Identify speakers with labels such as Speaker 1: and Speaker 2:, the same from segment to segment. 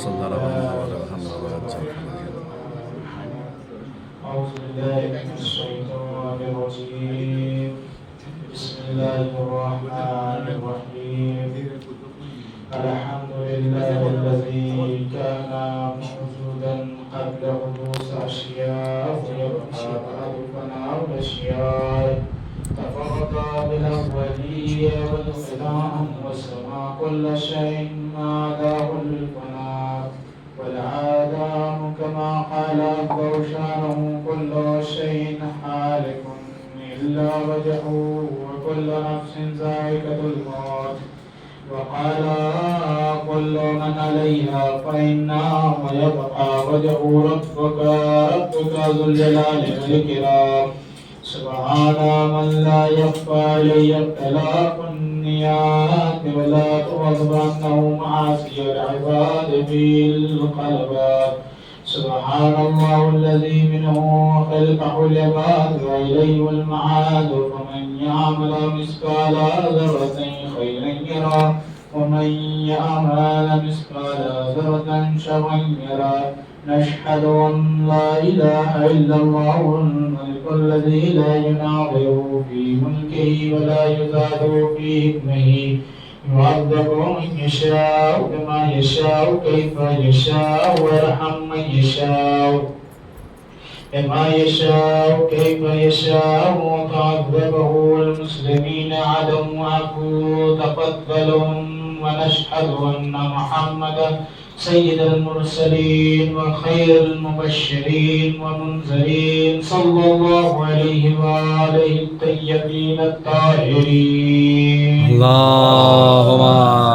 Speaker 1: صل على محمد وعلى محمد وعجل
Speaker 2: أعوذ بالله من الشيطان الرجيم بسم الله الرحمن الرحيم الحمد لله الذي كان موجودا قبل حدوث أشياء ويبقى بعد فناء الأشياء تفرد بالأولية والقدام وسمى كل شيء ما له الفناء والعادام كما قال أكبر شانه كل شيء حالك إلا وجهه وكل نفس ذائقة الموت وقال كل من عليها فإنها ويبقى وجه ربك ذو الجلال والإكرام سبحان من لا يخفى عليه اختلاف النيات ولا تغضب عنه معاصي العباد في القلبات سبحان الله الذي منه خلقه العباد وإليه المعاد فمن يعمل مثقال ذرة خيرا يره ومن يعمل مثقال ذرة شرا يره نشهد أن لا إله إلا الله الملك الذي لا يناظر في ملكه ولا يزاد في حكمه يعذب من يشاء كما يشاء كيف يشاء ويرحم من يشاء كما يشاء كيف يشاء وتعذبه المسلمين عدم عفو تقبلهم ونشهد أن محمدا سيد المرسلين وخير المبشرين ومنذرين صلى الله عليه وآله الطيبين الطاهرين
Speaker 1: اللهم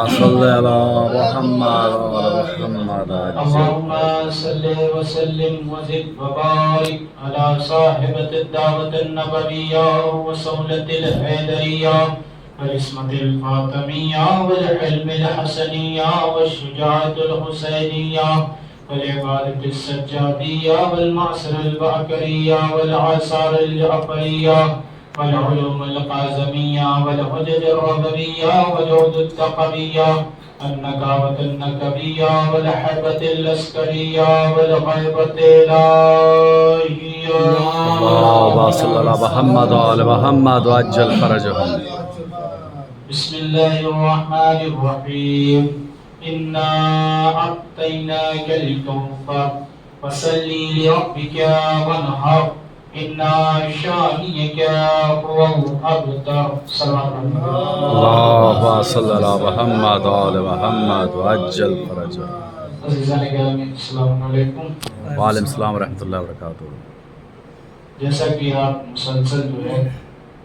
Speaker 1: صل على محمد وعلى محمد
Speaker 2: اللهم صل وسلم وزد وبارك على صاحبة الدعوة النبوية وصولة الحيدرية والعصمة الفاطمية والحلم الحسنية والشجاعة الحسينية والعبادة السجادية والمعصر البعكرية والعصار الجعفرية والعلوم القازمية والحجج الربوية والعود التقوية النكابة النكبية والحبة العسكرية والغيبة الإلهية
Speaker 1: اللهم صل على محمد وعلى محمد وعجل فرجهم
Speaker 2: بسم الله الرحمن الرحيم إنا أعطيناك الكوثر فصل لربك وانحر إن شانئك هو الأبتر صلى الله عليه وسلم
Speaker 1: اللهم صل على محمد وعلى محمد وعجل فرجهم
Speaker 2: عزیزان گرامی السلام علیکم
Speaker 1: وعلیکم السلام ورحمۃ اللہ وبرکاتہ
Speaker 2: جیسا کہ آپ مسلسل جو ہے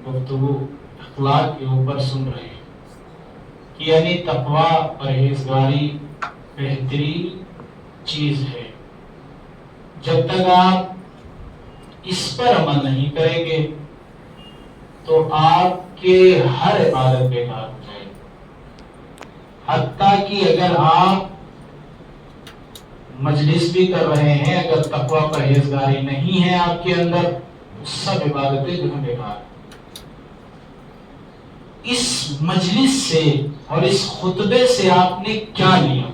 Speaker 2: گفتگو اخلاق کے اوپر سن رہے ہیں کہ یعنی تقویٰ پرہیزگاری بہترین چیز ہے جب تک آپ اس پر عمل نہیں کریں گے تو آپ کے ہر عبادت بیکار ہو جائے گی حتیٰ کہ اگر آپ مجلس بھی کر رہے ہیں اگر تقویٰ پرہیزگاری نہیں ہے آپ کے اندر سب عبادتیں جو ہیں بیکار اس مجلس سے اور اس خطبے سے آپ نے کیا لیا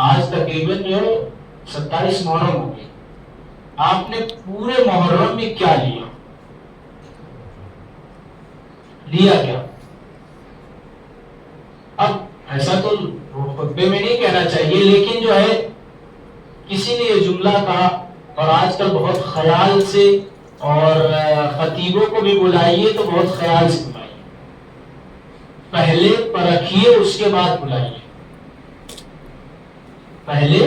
Speaker 2: آج تقریباً جو 27 محرم ہو گئے آپ نے پورے محرم میں کیا لیا کیا اب ایسا تو خطبے میں نہیں کہنا چاہیے لیکن جو ہے کسی نے یہ جملہ کہا اور آج کل بہت خیال سے اور خطیبوں کو بھی بلائیے تو بہت خیال سے بلائیے پہلے پرکھیے اس کے بعد بلائیے پہلے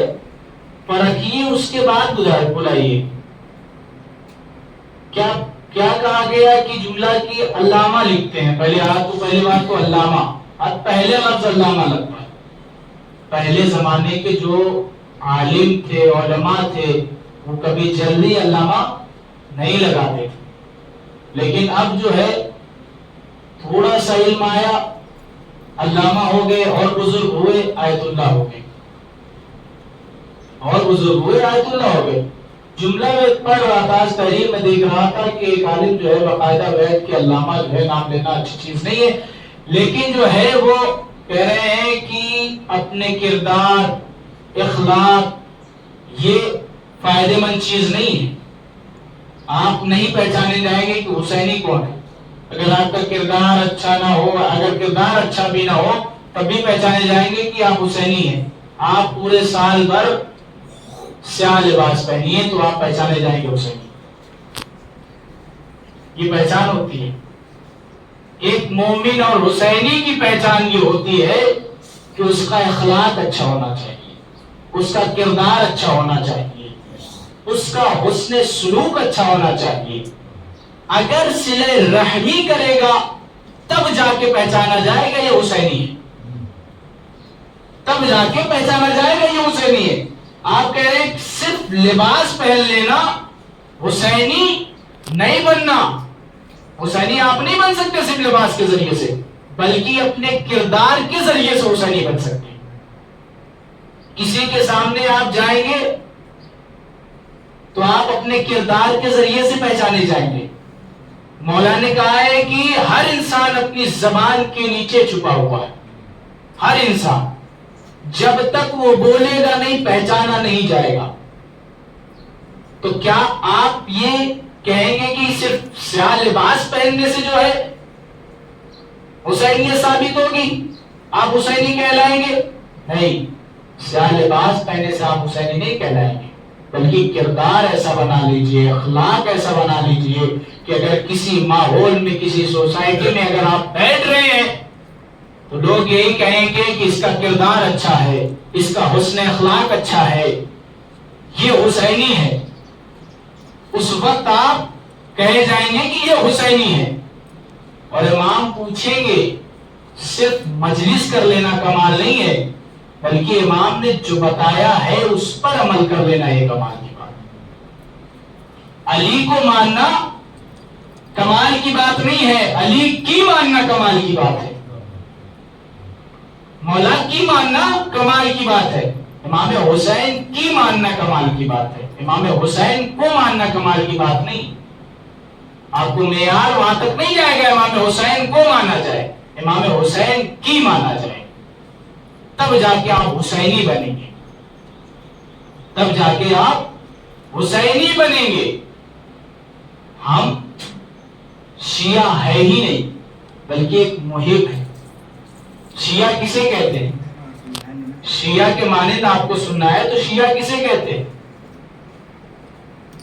Speaker 2: پرکھیے اس کے بعد بلائیے کیا کہا گیا کہ جملہ کی علامہ لکھتے ہیں پہلے بات تو علامہ پہلے لفظ علامہ لگتا ہے پہلے زمانے کے جو عالم تھے علماء تھے وہ کبھی جلدی علامہ نہیں لگاتے تھے لیکن اب جو ہے تھوڑا سا علم آیا علامہ ہو گئے اور بزرگ ہوئے آیت اللہ ہو گئے آیت اللہ ہو گئے جملہ میں پڑھ رہا تھا آج تحریر میں دیکھ رہا تھا کہ ایک عالم جو ہے باقاعدہ بیٹھ کے علامہ جو ہے نام لینا اچھی چیز نہیں ہے لیکن جو ہے وہ کہہ رہے ہیں کہ اپنے کردار، اخلاق یہ فائدے مند چیز نہیں ہے. آپ نہیں پہچانے جائیں گے کہ حسینی کون ہے. اگر آپ کا کردار اچھا نہ ہو، اگر کردار اچھا بھی نہ ہو، تب بھی پہچانے جائیں گے کہ آپ حسینی ہیں. آپ پورے سال بھر سیاہ لباس پہنیے تو آپ پہچانے جائیں گے حسینی. یہ پہچان ہوتی ہے. ایک مومن اور حسینی کی پہچان یہ ہوتی ہے کہ اس کا اخلاق اچھا ہونا چاہیے، اس کا کردار اچھا ہونا چاہیے، اس کا حسن سلوک اچھا ہونا چاہیے. اگر صلہ رحمی کرے گا تب جا کے پہچانا جائے گا یہ حسینی ہے. تب جا کے پہچانا جائے گا یہ حسینی ہے. آپ کہہ رہے ہیں صرف لباس پہن لینا حسینی نہیں بننا. حسینی آپ نہیں بن سکتے صرف لباس کے ذریعے سے، بلکہ اپنے کردار کے ذریعے سے حسینی بن سکتے ہیں. کسی کے سامنے آپ جائیں گے تو آپ اپنے کردار کے ذریعے سے پہچانے جائیں گے. مولا نے کہا ہے کہ ہر انسان اپنی زبان کے نیچے چھپا ہوا ہے. ہر انسان جب تک وہ بولے گا نہیں پہچانا نہیں جائے گا. تو کیا آپ یہ کہیں گے کہ صرف سیاہ لباس پہننے سے جو ہے حسینیت ثابت ہوگی، آپ حسینی کہلائیں گے؟ نہیں، سیاہ لباس پہننے سے آپ حسینی نہیں کہلائیں گے، بلکہ کردار ایسا بنا لیجئے، اخلاق ایسا بنا لیجئے کہ اگر کسی ماحول میں، کسی سوسائٹی میں اگر آپ بیٹھ رہے ہیں تو لوگ یہی کہیں گے کہ اس کا کردار اچھا ہے، اس کا حسن اخلاق اچھا ہے، یہ حسینی ہے. اس وقت آپ کہے جائیں گے کہ یہ حسینی ہے. اور امام پوچھیں گے صرف مجلس کر لینا کمال نہیں ہے، بلکہ امام نے جو بتایا ہے اس پر عمل کر لینا یہ کمال کی بات ہے. علی کو ماننا کمال کی بات نہیں ہے، علی کی ماننا کمال کی بات ہے. مولا کی ماننا کمال کی بات ہے، امام حسین کی ماننا کمال کی بات ہے. امام حسین کو ماننا کمال کی بات نہیں. آپ کو معیار وہاں تک نہیں جائے گا امام حسین کو مانا جائے، امام حسین کی مانا جائے. تب جا کے آپ حسینی بنیں گے، تب جا کے آپ حسینی بنیں گے. ہم شیعہ ہے ہی نہیں بلکہ ایک محب ہے. شیعہ کسے کہتے ہیں؟ شیعہ کے معنی آپ کو سننا ہے تو شیعہ کسے کہتے ہیں؟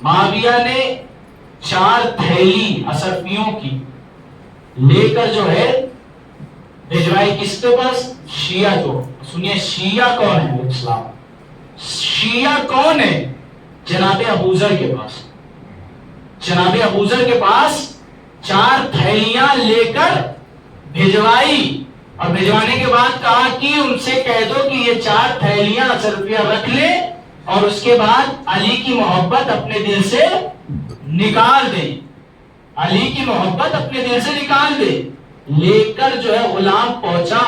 Speaker 2: معاویہ نے 4 تھیلی اشرفیوں کی لے کر جو ہے بھجوائی کس کے پاس؟ شیعہ. جو سنیے شیعہ کون ہے اسلام؟ شیعہ کون ہے؟ جناب ابوذر کے پاس. جناب ابوذر کے پاس 4 تھیلیاں لے کر بھجوائی، اور بھجوانے کے بعد کہا کہ ان سے کہہ دو کہ یہ 4 تھیلیاں اشرفیہ رکھ لے اور اس کے بعد علی کی محبت اپنے دل سے نکال دیں. علی کی محبت اپنے دل سے نکال دے. لے کر جو ہے غلام پہنچا،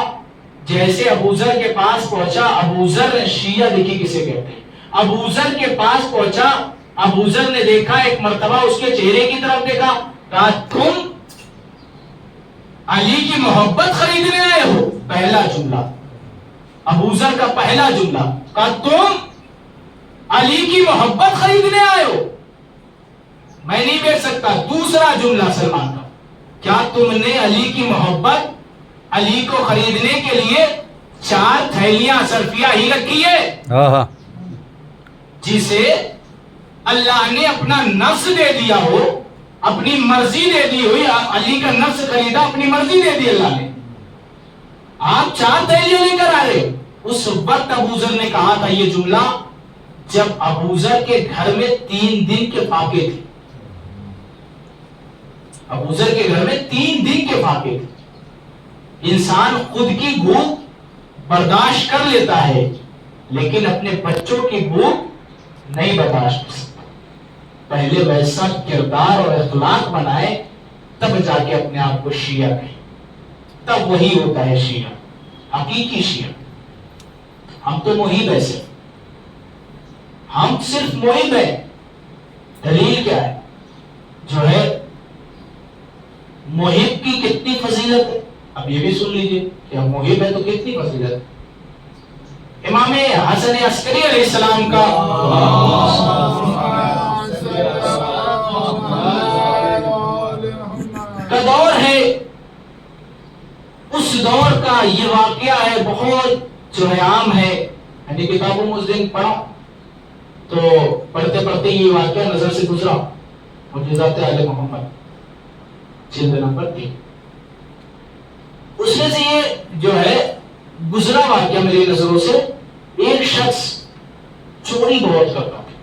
Speaker 2: جیسے ابوذر کے پاس پہنچا. ابوذر شیعہ دیکھیے کسے کہتے ہیں. ابوذر کے پاس پہنچا، ابوذر نے دیکھا، ایک مرتبہ اس کے چہرے کی طرف دیکھا، کہا تم علی کی محبت خریدنے آئے ہو؟ پہلا جملہ ابوذر کا، پہلا جملہ کہا تم علی کی محبت خریدنے آئے ہو؟ میں نہیں بیچ سکتا. دوسرا جملہ سلمان کا، کیا تم نے علی کی محبت، علی کو خریدنے کے لیے 4 تھیلیاں اشرفیہ ہی رکھی ہے؟ جسے اللہ نے اپنا نفس دے دیا ہو، اپنی مرضی دے دی ہوئی، علی کا نفس خریدا، اپنی مرضی دے دی اللہ نے، آپ 4 تھیلیاں لے کر آئے. اس وقت ابوذر نے کہا تھا یہ جملہ جب ابوذر کے گھر میں 3 دن کے فاقے تھے. ابوذر کے گھر میں 3 دن کے فاقے تھے. انسان خود کی بھوک برداشت کر لیتا ہے لیکن اپنے بچوں کی بھوک نہیں برداشت کر سکتا. پہلے ویسا کردار اور اخلاق بنائے تب جا کے اپنے آپ کو شیعہ کہیں، تب وہی ہوتا ہے شیعہ، حقیقی شیعہ. ہم تو محب ہے، صرف ہم صرف محب ہیں. دلیل کیا ہے؟ جو ہے محب کی کتنی فضیلت ہے اب یہ بھی سن لیجئے. کیا محب ہے تو کتنی فضیلت. امام حسن عسکری علیہ السلام کا دور ہے، اس دور کا یہ واقعہ ہے، بہت جو ہے عام ہے. میں نے کتابوں میں اس دن پڑھا تو پڑھتے پڑھتے یہ واقعہ نظر سے گزرا. معجزات آل محمد جلد نمبر 3، اس میں سے یہ جو ہے گزرا واقعہ میری نظروں سے. ایک شخص چوری بہت کرتا تھا،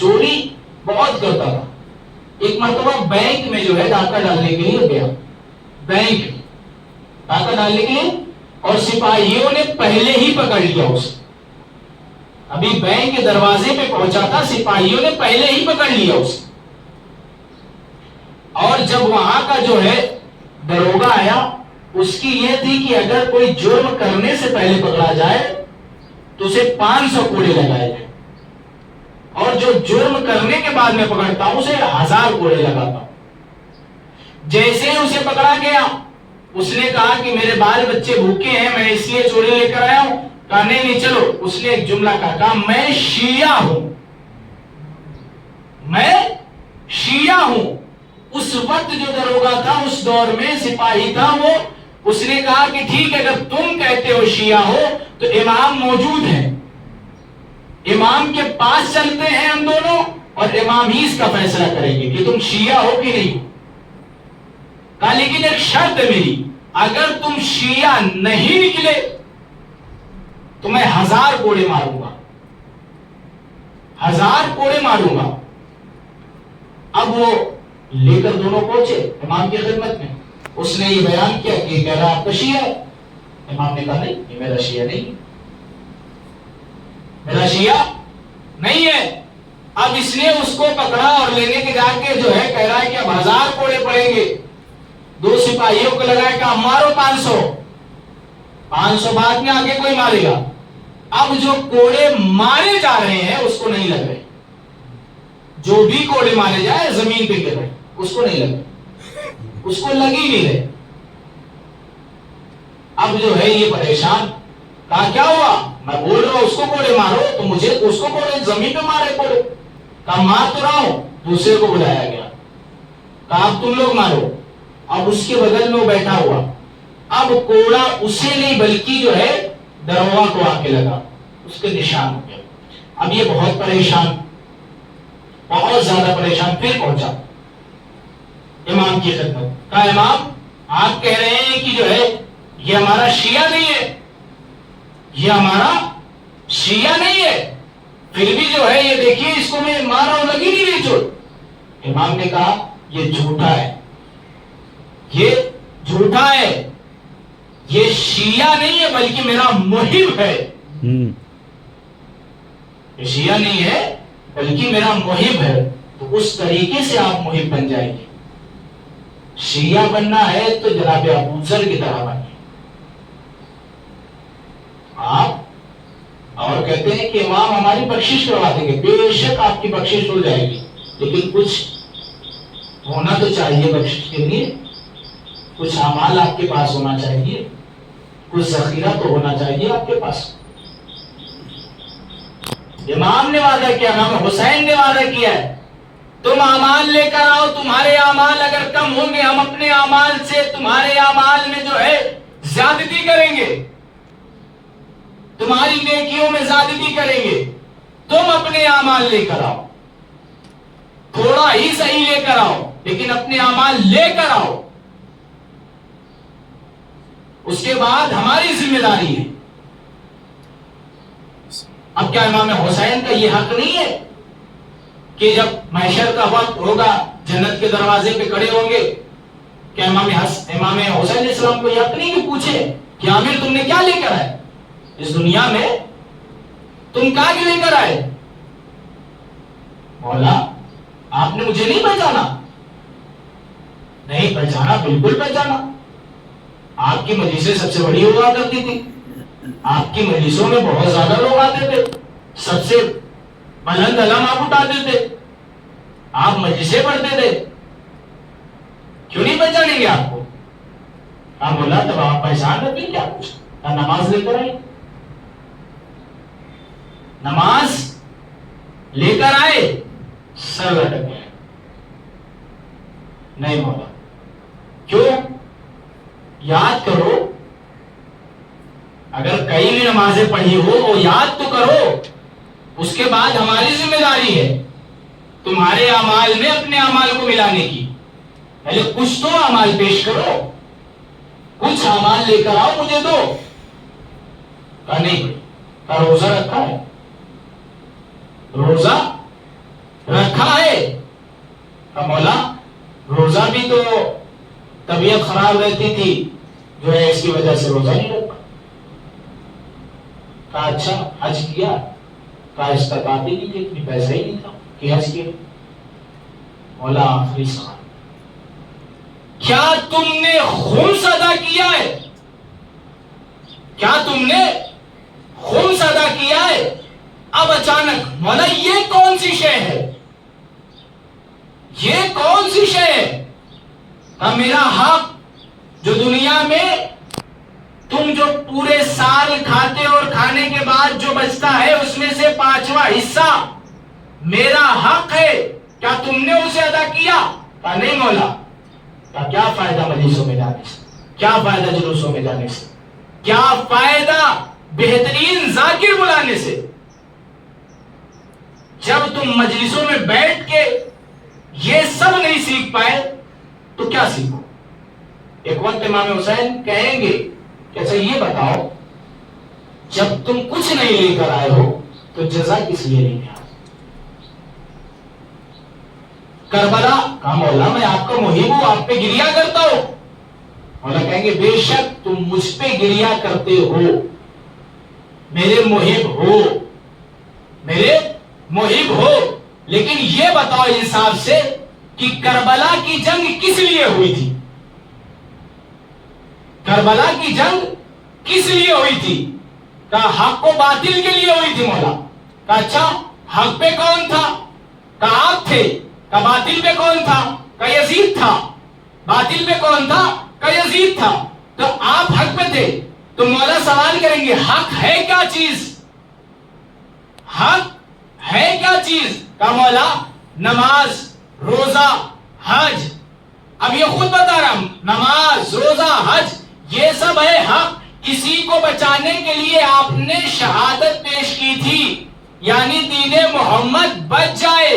Speaker 2: چوری بہت کرتا تھا. ایک مرتبہ بینک میں جو ہے ڈاکہ ڈالنے کے لیے گیا، بینک ڈاکہ ڈالنے کے لیے، اور سپاہیوں نے پہلے ہی پکڑ لیا اسے. ابھی بینک کے دروازے پہ پہنچا تھا، سپاہیوں نے پہلے ہی پکڑ لیا اسے. اور جب وہاں کا جو ہے دروگا آیا، اس کی یہ تھی کہ اگر کوئی جرم کرنے سے پہلے پکڑا جائے تو اسے 500 کوڑے لگائے جائیں، اور جو جرم کرنے کے بعد میں پکڑتا ہوں اسے 1000 کوڑے لگاتا ہوں. جیسے ہی اسے پکڑا گیا، اس نے کہا کہ میرے بال بچے بھوکے ہیں، میں اس لیے چوری لے کر آیا ہوں. کہا نہیں چلو. اس نے ایک جملہ کہا میں شیعہ ہوں، میں شیعہ ہوں. اس وقت جو دروگا تھا، اس دور میں سپاہی تھا، وہ اس نے کہا کہ ٹھیک ہے، اگر تم کہتے ہو شیعہ ہو تو امام موجود ہے، امام کے پاس چلتے ہیں ہم دونوں، اور امام ہی اس کا فیصلہ کریں گے کہ تم شیعہ ہو کہ نہیں. کہا لیکن ایک شرط ہے میری، اگر تم شیعہ نہیں نکلے تو میں 1000 کوڑے ماروں گا، 1000 کوڑے ماروں گا. اب وہ لے کر دونوں پہنچے امام کی خدمت میں. اس نے یہ بیان کیا کہ کہہ رہا آپ کا شیعہ ہے. امام نے کہا نہیں، یہ میرا شیعہ نہیں، میرا شیعہ نہیں ہے. اب اس نے اس کو پکڑا اور لینے کے جا کے جو ہے کہہ رہا ہے کہ اب 1000 کوڑے پڑیں گے. 2 سپاہیوں کو لگائے کہ مارو 500 بعد میں آگے کوئی مارے گا. اب جو کوڑے مارے جا رہے ہیں اس کو نہیں لگ رہے، جو بھی کوڑے مارے جائے زمین پہ گر رہے، اس کو نہیں لگ رہے، اس کو لگ ہی نہیں رہے. اب جو ہے یہ پریشان. کہا کیا ہوا؟ میں بول رہا ہوں اس کو کوڑے مارو، تو مجھے اس کو کوڑے زمین پہ مارے کوڑے. کہا مار تو رہا ہوں. دوسرے کو بلایا گیا، کہا اب تم لوگ مارو. اب اس کے بغل میں وہ بیٹھا ہوا. اب کوڑا اسے نہیں بلکہ جو ہے دروگا کو آ کے لگا، اس کے نشان ہو گیا. اب یہ بہت پریشان، بہت زیادہ پریشان. پھر پہنچا امام کی خدمت. کہا امام آپ کہہ رہے ہیں کہ جو ہے یہ ہمارا شیعہ نہیں ہے، یہ ہمارا شیعہ نہیں ہے، پھر بھی جو ہے یہ دیکھیے اس کو میں مار رہا ہوں، لگی نہیں رہی چوٹ. امام نے کہا یہ جھوٹا ہے، یہ جھوٹا ہے، یہ شیعہ نہیں ہے بلکہ میرا محب ہے. یہ شیعہ نہیں ہے بلکہ میرا محب ہے. تو اس طریقے سے آپ محب بن جائیں گے. شیعہ بننا ہے تو جناب ابو ذر کی طرح بنیے آپ. اور کہتے ہیں کہ امام ہماری بخشش کروا دیں گے. بے شک آپ کی بخشش ہو جائے گی، لیکن کچھ ہونا تو چاہیے بخشش کے لیے. کچھ اعمال آپ کے پاس ہونا چاہیے، کچھ ذخیرہ تو ہونا چاہیے آپ کے پاس. امام نے وعدہ کیا، امام حسین نے وعدہ کیا ہے تم اعمال لے کر آؤ. تمہارے اعمال اگر کم ہوں گے، ہم اپنے اعمال سے تمہارے اعمال میں جو ہے زیادتی کریں گے، تمہاری نیکیوں میں زیادتی کریں گے. تم اپنے اعمال لے کر آؤ، تھوڑا ہی صحیح لے کر آؤ لیکن اپنے اعمال لے کر آؤ. اس کے بعد ہماری ذمہ داری ہے. اب کیا امام حسین کا یہ حق نہیں ہے کہ جب محشر کا وقت ہوگا جنت کے دروازے پہ کھڑے ہوں گے، کیا امام حسین علیہ السلام کو یہ حق نہیں کہ پوچھے کہ عامر تم نے کیا لے کر آئے اس دنیا میں، تم کیا لے کر آئے؟ مولا آپ نے مجھے نہیں پہچانا؟ نہیں پہچانا، بالکل پہچانا. آپ کی مجلسیں سب سے بڑی ہوا کرتی تھی، آپ کی مجلسوں میں بہت زیادہ لوگ آتے تھے، سب سے بلند علم آپ اٹھاتے تھے، آپ مجلسیں پڑھتے تھے. کیوں نہیں پہچانیں گے آپ کو؟ ہاں بولا تب آپ پہچان رکھیں کیا کچھ نماز لے کر آئے، نماز لے کر آئے، سر لٹک گئے، نہیں مولا کیوں؟ یاد کرو، اگر کئی بھی نمازیں پڑھی ہو وہ یاد تو کرو، اس کے بعد ہماری ذمہ داری ہے تمہارے اعمال میں اپنے اعمال کو ملانے کی، پہلے کچھ تو اعمال پیش کرو، کچھ اعمال لے کر آؤ مجھے دو، کہا نہیں بھائی، کہا روزہ رکھا ہے، روزہ رکھا ہے، کہا مولا روزہ بھی تو طبیعت خراب رہتی تھی جو ہے اس کی وجہ سے روزہ نہیں رکھا، کہا اچھا حج کیا، کہا استطاعت ہی نہیں تھی، اتنی پیسہ ہی نہیں تھا کہ حج کیا، مولا آخری سوال، کیا تم نے خمس ادا کیا ہے؟ کیا تم نے خمس ادا کیا ہے؟ اب اچانک مولا یہ کون سی شے ہے، یہ کون سی شے ہے؟ اب میرا حق جو دنیا میں تم جو پورے سال کھاتے اور کھانے کے بعد جو بچتا ہے اس میں سے 5واں حصہ میرا حق ہے، کیا تم نے اسے ادا کیا؟ کہا نہیں مولا، کہا کیا فائدہ مجلسوں میں جانے سے، کیا فائدہ جلوسوں میں جانے سے، کیا فائدہ بہترین ذاکر بلانے سے، جب تم مجلسوں میں بیٹھ کے یہ سب نہیں سیکھ پائے تو کیا سیکھو؟ ایک وقت امام حسین کہیں گے کہ اچھا یہ بتاؤ جب تم کچھ نہیں لے کر آئے ہو تو جزا کس لیے نہیں آئے؟ کربلا، کہا مولا میں آپ کا محب ہوں، آپ پہ گریا کرتا ہوں، مولا کہیں گے بے شک تم مجھ پہ گریا کرتے ہو، میرے محب ہو، میرے محب ہو، لیکن یہ بتاؤ انصاف سے کہ کربلا کی جنگ کس لیے ہوئی تھی؟ کربلا کی جنگ کس لیے ہوئی تھی؟ کہا حق و باطل کے لیے ہوئی تھی مولا، کہا اچھا حق پہ کون تھا؟ کہا آپ تھے، کہا باطل پہ کون تھا؟ کہا یزید تھا، باطل پہ کون تھا؟ کہا یزید تھا، تو آپ حق پہ تھے، تو مولا سوال کریں گے حق ہے کیا چیز؟ حق ہے کیا چیز؟ کہا مولا نماز، روزہ، حج، اب یہ خود بتا رہا ہوں، نماز، روزہ، حج یہ سب ہے حق، کسی کو بچانے کے لیے آپ نے شہادت پیش کی تھی، یعنی دین محمد بچ جائے،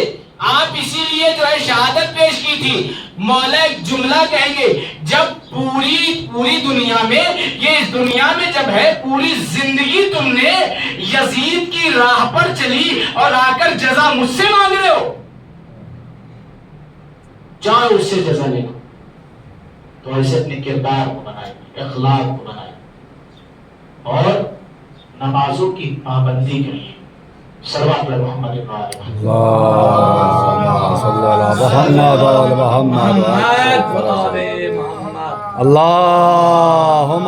Speaker 2: آپ اسی لیے جو ہے شہادت پیش کی تھی۔ مولا ایک جملہ کہیں گے، جب پوری دنیا میں، یہ اس دنیا میں جب ہے پوری زندگی تم نے یزید کی راہ پر چلی اور آ کر جزا مجھ سے مانگ رہے ہو، چاہے اس سے جزا لے لو، تو ایسے اپنے کردار کو بنائے، اخلاق کو بنائے اور نمازوں کی پابندی کریے۔ صلوات علی محمد
Speaker 1: اللهم صل على محمد وعلى محمد اللهم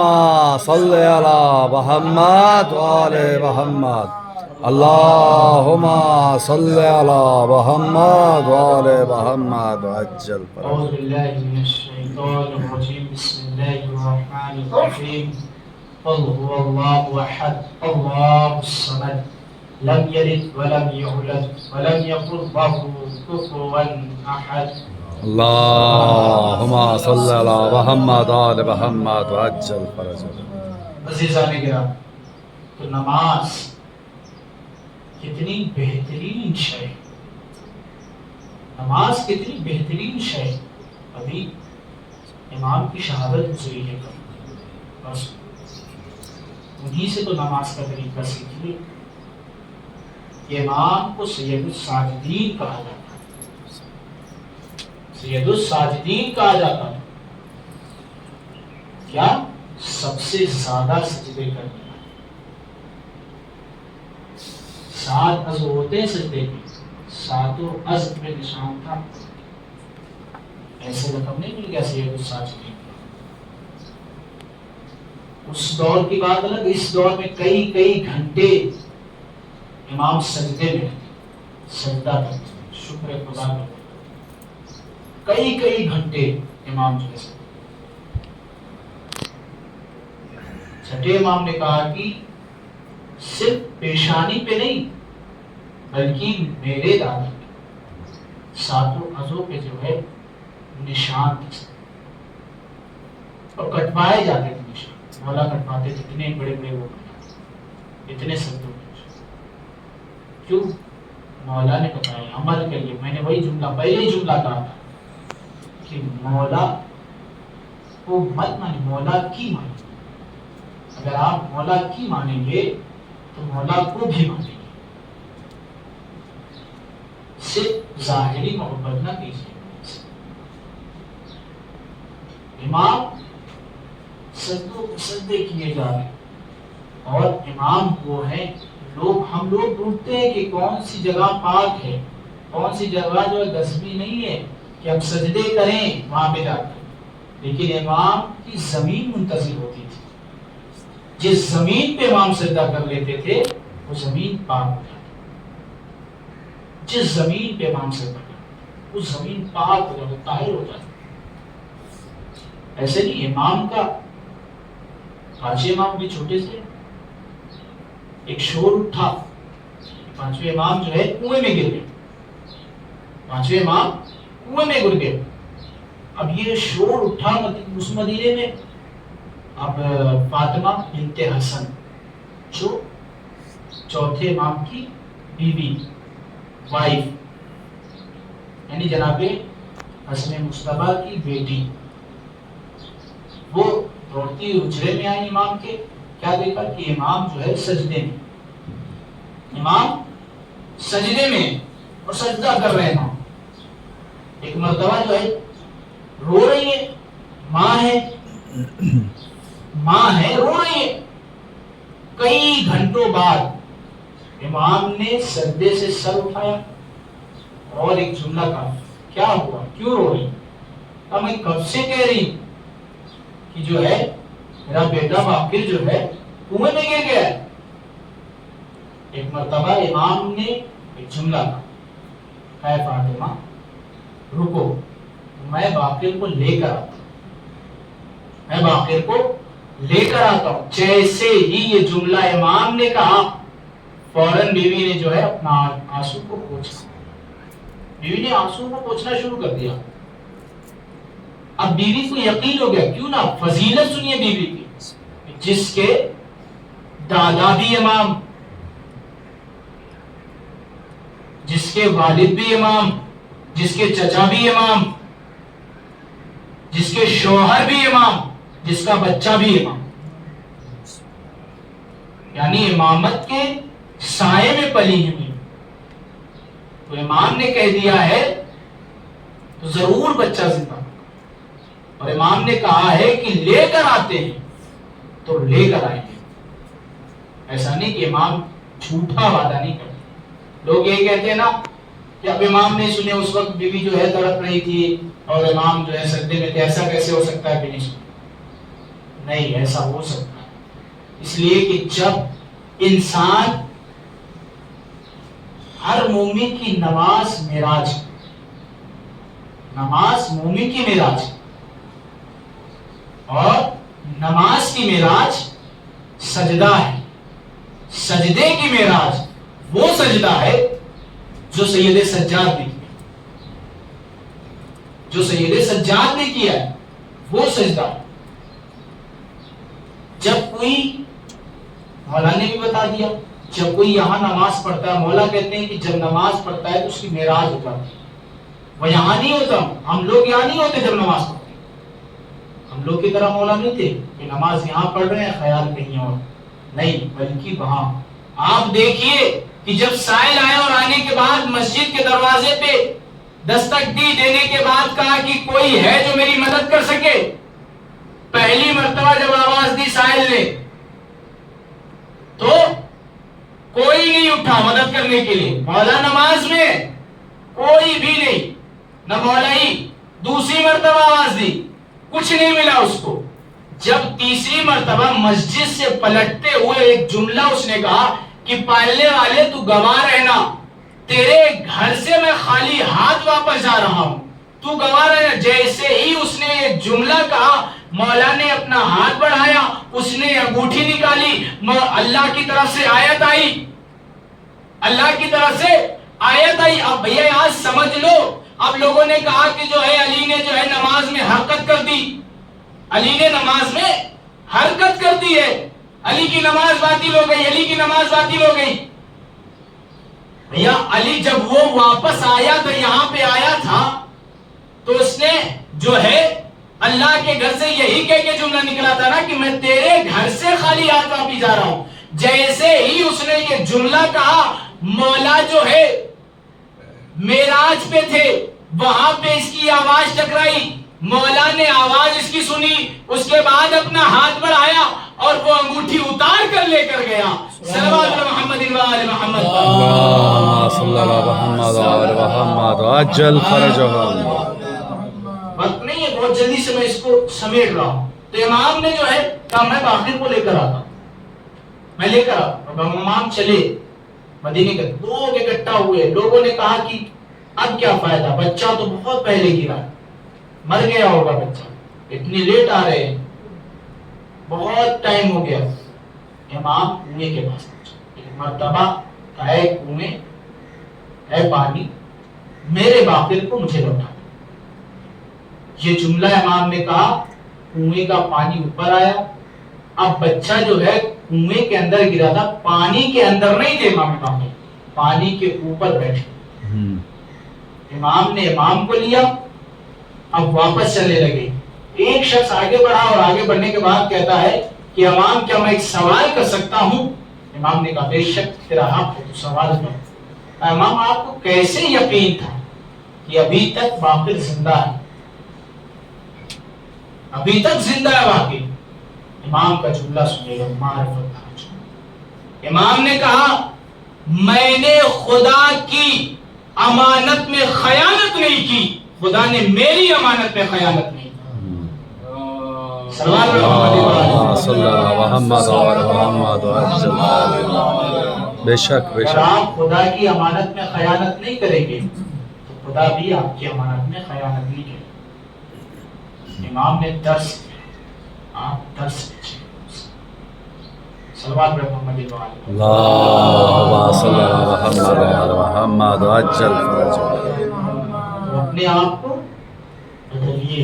Speaker 1: صل على محمد وعلى محمد اللهم صل على محمد وعلى محمد وعجل
Speaker 2: أعوذ بالله من الشيطان الرجيم بسم الله الرحمن الرحيم قل هو الله أحد الله الصمد لم يلد ولم يولد ولم يكن له كفوا أحد
Speaker 1: اللهم صل على محمد وعلى محمد وعجل فرجه۔
Speaker 2: عزیزان کرام، تو نماز کتنی بہترین شے، نماز کتنی بہترین شے، ابھی امام کی شہادت گزری ہے، بس انہی سے تو نماز کا طریقہ سیکھیے۔ امام کو سید الساجدین کہا جاتا ہے، سید الساجدین کہا جاتا ہے، کیا؟ سب سے زیادہ سجدے کرنے والا۔ 7 عضو ہوتے ہیں سجدے کے، 7 عضو میں نشان تھا، ایسے رقم نہیں مل گیا سید الساجدین۔ اس دور کی بات الگ، اس دور میں کئی گھنٹے امام سجدے میں سجدہ کرتے، شکر خدا کرتے، کئی گھنٹے امام جو ہے۔ چھٹے امام نے کہا کہ صرف پیشانی پہ نہیں بلکہ میرے دادا ساتوں ازوں پہ جو ہے نشان تھے اور کٹوائے جاتے تھے نشان، مولا کٹواتے تھے، اتنے بڑے بڑے وہ اتنے سندوں کیوں؟ مولا نے بتایا عمل کریے. میں نے وہی جملہ پہلے جملہ کہا تھا کہ مولا کو مت مانی، مولا کی مانی. اگر آپ مولا کی مانیں گے تو مولا کو بھی مانیں گے. صرف ظاہری محبت نہ کیجیے. امام سجدوں کو سجدے کیے جا رہے اور امام وہ ہے. ہم لوگ ڈھونڈتے ہیں کہ کون سی جگہ پاک ہے، کون سی جگہ جو ہے دسویں نہیں ہے کہ ہم سجدے کریں وہاں پہ جا کر. لیکن امام کی زمین منتظر ہوتی تھی. جس زمین پہ امام سجدہ کر لیتے تھے وہ زمین پاک ہو جاتی. جس زمین پہ امام سجدہ کرتے اس زمین پاک ہو جاتی، طاہر ہو جاتی. ایسے نہیں امام کا پانچویں امام بھی چھوٹے سے ایک شور اٹھا، پانچویں امام جو ہے کنویں میں گر گئے. پانچویں امام کنویں میں گر گئے. اب یہ شور اٹھا اس مدینے میں. اب فاطمہ بنت حسن جو چوتھے امام کی بیوی وائف یعنی جناب حسن مصطفیٰ کی بیٹی، وہ دوڑتی حجرے میں آئی امام کے. کیا دیکھا کہ امام جو ہے سجدے میں، امام سجدے میں اور سجدہ کر رہے ہیں. ایک مرتبہ جو ہے رو رہی ہے، ماں ہے رو رہی ہے. کئی گھنٹوں بعد امام نے سجدے سے سر اٹھایا اور ایک جملہ کہا. کیا ہوا، کیوں رو رہی؟ میں کب سے کہہ رہی کہ جو ہے میرا بیٹا باقر جو ہے کنویں میں گر گیا ہے. ایک مرتبہ امام نے ایک جملہ کہا، اے فاطمہ رکو، میں باقر کو لے کر آتا ہوں، میں باقر کو لے کر آتا ہوں. جیسے ہی یہ جملہ امام نے کہا فوراً بیوی نے جو ہے اپنا آنسو کو پوچھا. بیوی نے آنسو کو پوچھنا شروع کر دیا. اب بیوی کو یقین ہو گیا. کیوں نہ؟ فضیلت سنیے بیوی کی. جس کے دادا بھی امام، جس کے والد بھی امام، جس کے چچا بھی امام، جس کے شوہر بھی امام، جس کا بچہ بھی امام، یعنی امامت کے سائے میں پلی ہوئی. تو امام نے کہہ دیا ہے تو ضرور بچہ زندہ. اور امام نے کہا ہے کہ لے کر آتے ہیں تو لے کر آئیں گے. ایسا نہیں کہ امام جھوٹا وعدہ نہیں کرتے. لوگ یہ کہتے ہیں نا کہ اب امام نے سنے اس وقت بیوی جو ہے تڑپ رہی تھی اور امام جو ہے سجدے میں تھے، ایسا کیسے ہو سکتا ہے کہ نہیں سنا؟ نہیں، ایسا ہو سکتا ہے. اس لیے کہ جب انسان، ہر مومن کی نماز معراج، نماز مومن کی معراج، اور نماز کی معراج سجدہ ہے. سجدے کی معراج وہ سجدہ ہے جو سید سجاد نے کیا، جو سید سجاد نے کیا ہے وہ سجدہ. جب کوئی، مولا نے بھی بتا دیا، جب کوئی یہاں نماز پڑھتا ہے، مولا کہتے ہیں کہ جب نماز پڑھتا ہے تو اس کی معراج ہو جاتی ہے. وہ یہاں نہیں ہوتا، ہم لوگ یہاں نہیں ہوتے جب نماز پڑھتے. ہم لوگ کی طرح مولا نہیں تھے کہ نماز یہاں پڑھ رہے ہیں خیال کہیں اور نہیں، بلکہ وہاں. آپ دیکھیے کہ جب سائل آئے اور آنے کے بعد مسجد کے دروازے پہ دستک دی، دینے کے بعد کہا کہ کوئی ہے جو میری مدد کر سکے. پہلی مرتبہ جب آواز دی سائل نے تو کوئی نہیں اٹھا مدد کرنے کے لیے. مولا نماز میں کوئی بھی نہیں، نہ مولا ہی. دوسری مرتبہ آواز دی، کچھ نہیں ملا اس کو. جب تیسری مرتبہ مسجد سے پلٹتے ہوئے ایک جملہ اس نے کہا کہ پالنے والے تو گواہ رہنا، تیرے گھر سے میں خالی ہاتھ واپس جا رہا ہوں، تو گواہ رہنا. جیسے ہی اس نے ایک جملہ کہا، مولا نے اپنا ہاتھ بڑھایا، اس نے انگوٹھی نکالی، اللہ کی طرف سے آیت آئی، اللہ کی طرف سے آیت آئی۔ اب بھیا یہاں سمجھ لو، اب لوگوں نے کہا کہ جو ہے علی نے جو ہے نماز میں حرکت کر دی، علی نے نماز میں حرکت کر دی ہے، علی کی نماز باطل ہو گئی، علی کی نماز باطل ہو گئی۔ بھیا علی جب وہ واپس آیا تو یہاں پہ آیا تھا تو اس نے جو ہے اللہ کے گھر سے یہی کہہ کے جملہ نکلا تھا نا کہ میں تیرے گھر سے خالی ہاتھ واپس جا رہا ہوں۔ جیسے ہی اس نے یہ جملہ کہا، مولا جو ہے معراج پہ تھے، وہاں پہ اس کی آواز ٹکرائی، مولا نے آواز اس کی سنی، اس کے بعد اپنا ہاتھ بڑھایا اور وہ انگوٹھی اتار کر لے کر گیا۔ صلوات محمد و آل محمد،
Speaker 1: اللهم صل على محمد وعلى محمد وعجل فرجهم۔
Speaker 2: وقت نہیں ہے، بہت جلدی سے میں اس کو سمیٹ رہا ہوں۔ تو امام نے جو ہے کہا میں باقر کو لے کر آتا، میں لے کر آتا۔ اب امام چلے مدینے کے، لوگ اکٹھا ہوئے، لوگوں نے کہا کہ اب کیا فائدہ، بچہ تو بہت پہلے گرا، مر گیا ہوگا بچہ، اتنی لیٹ آ رہے ہیں، بہت ٹائم ہو گیا۔ امام کنویں کے پاس پہنچا، ایک مرتبہ اے کنویں، اے پانی، میرے باقر کو مجھے لوٹا۔ یہ جملہ امام نے کہا، کنویں کا پانی اوپر آیا، اب بچہ جو ہے کنویں کے اندر گرا تھا، پانی کے اندر نہیں تھے امام باقر، پانی کے اوپر بیٹھے۔ امام نے امام کو لیا، اب واپس چلنے لگے۔ ایک شخص آگے بڑھا اور آگے بڑھنے کے بعد کہتا ہے کہ امام کیا میں ایک سوال کر سکتا ہوں؟ امام نے کہا بے شک تیرا حق ہے، تو سوال کر۔ امام آپ کو کیسے یقین تھا کہ ابھی تک باقر زندہ ہے، ابھی تک زندہ ہے باقر؟ امام کا جملہ سنیے گا، معرفت۔ امام نے کہا میں نے خدا کی امانت میں خیانت نہیں کی، خدا نے میری امانت میں خیانت نہیں کی۔ صلی اللہ
Speaker 1: محمد وعلى محمد وعجل۔ بے شک بے
Speaker 2: اگر
Speaker 1: شک،
Speaker 2: آپ خدا کی امانت میں خیانت نہیں کریں گے تو خدا بھی آپ کی امانت میں خیانت نہیں کرے گا۔ امام نے درس دیا، آپ درس لیجیے۔ صلوات محمد وعلى
Speaker 1: اللهم صل على محمد وعلى محمد وعجل فرجهم۔
Speaker 2: اپنے آپ کو بدلیے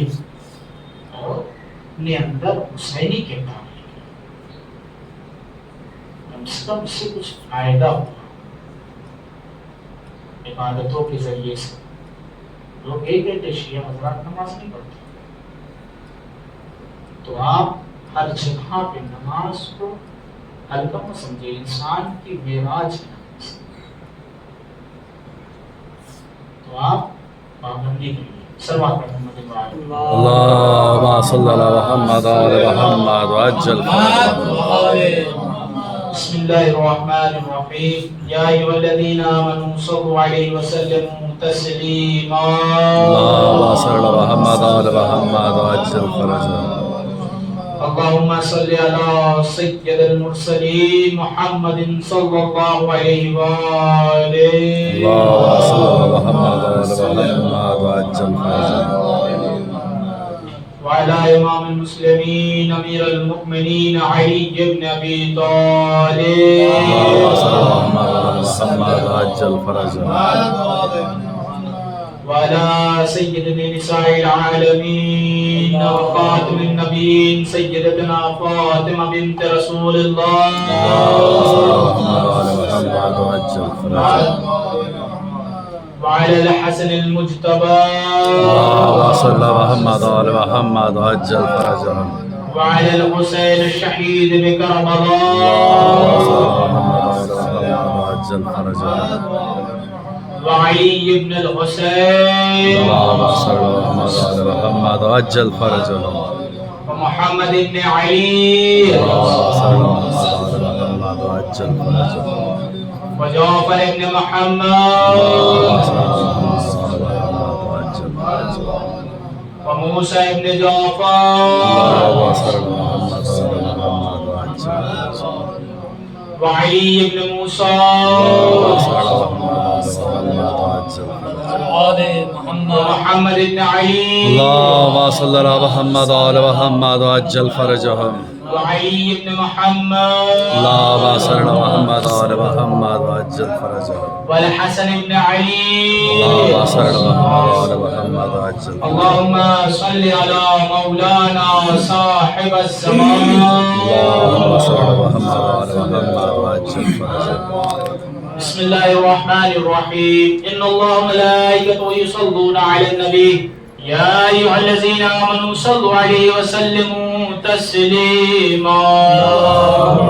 Speaker 2: اور اپنے اندر حسینی کردار لیجیے، کم سے کم اس سے کچھ فائدہ ہوگا۔ عبادتوں کے ذریعے سے لوگ ایک گھنٹے شیعہ حضرات نماز نہیں پڑھتے، تو آپ ہر جگہ پہ نماز کو ہلکا مت سمجھے، انسان کی معراج ہے نماز، تو آپ پابندی کریے۔ صلوات محمد وعلى
Speaker 1: اللهم صل على محمد وعلى محمد وعجل فرجهم۔
Speaker 2: بسم الله الرحمن الرحيم، يا أيها الذين آمنوا صلوا عليه وسلموا تسليما۔
Speaker 1: اللهم صل على محمد وعلى محمد وعجل فرجهم۔
Speaker 2: اللهم صل على سيد المرسلين محمد صلى الله عليه وآله۔
Speaker 1: اللهم صل على محمد وعلى محمد وعجل فرجهم۔
Speaker 2: وعلى إمام المسلمين أمير المؤمنين علي بن أبي طالب۔
Speaker 1: اللهم صل على محمد وعجل فرجهم۔
Speaker 2: وعلى سيد نساء العالمين وخاتم النبيين سيدتنا فاطمة بنت رسول الله۔
Speaker 1: اللهم صل على محمد وعجل فرجهم۔
Speaker 2: وعلى الحسن المجتبى۔
Speaker 1: اللهم صل على محمد وعلى محمد وعجل فرجهم۔
Speaker 2: وعلى الحسين الشهيد بكربلاء۔
Speaker 1: اللهم صل على محمد وعلى محمد وعجل فرجهم۔
Speaker 2: وعلي بن الحسين۔
Speaker 1: اللهم صل على محمد وعلى محمد وعجل فرجهم۔
Speaker 2: ومحمد بن علي۔
Speaker 1: اللهم صل على محمد وعجل فرجهم۔
Speaker 2: وجعفر بن محمد۔
Speaker 1: اللهم صل على محمد وعجل فرجهم۔
Speaker 2: وموسى بن جعفر۔
Speaker 1: اللهم صل على محمد وعجل فرجهم۔
Speaker 2: وعلي بن موسى۔
Speaker 1: اللهم صل على محمد وعجل فرجهم۔
Speaker 2: ومحمد بن علي۔
Speaker 1: اللهم صل على محمد وعلى محمد وعجل فرجهم۔
Speaker 2: وعلي بن محمد
Speaker 1: اللهم صل على محمد وآل محمد وعجل فرجهم.
Speaker 2: والحسن بن علي
Speaker 1: اللهم صل على محمد وآل محمد وعجل فرجهم.
Speaker 2: اللهم صل على مولانا صاحب الزمان.
Speaker 1: اللهم صل على محمد وآل محمد وعجل فرجهم.
Speaker 2: بسم الله الرحمن الرحيم. إن الله وملائكته يصلون على النبي يا أيها الذين آمنوا صلوا عليه وسلموا تسليما.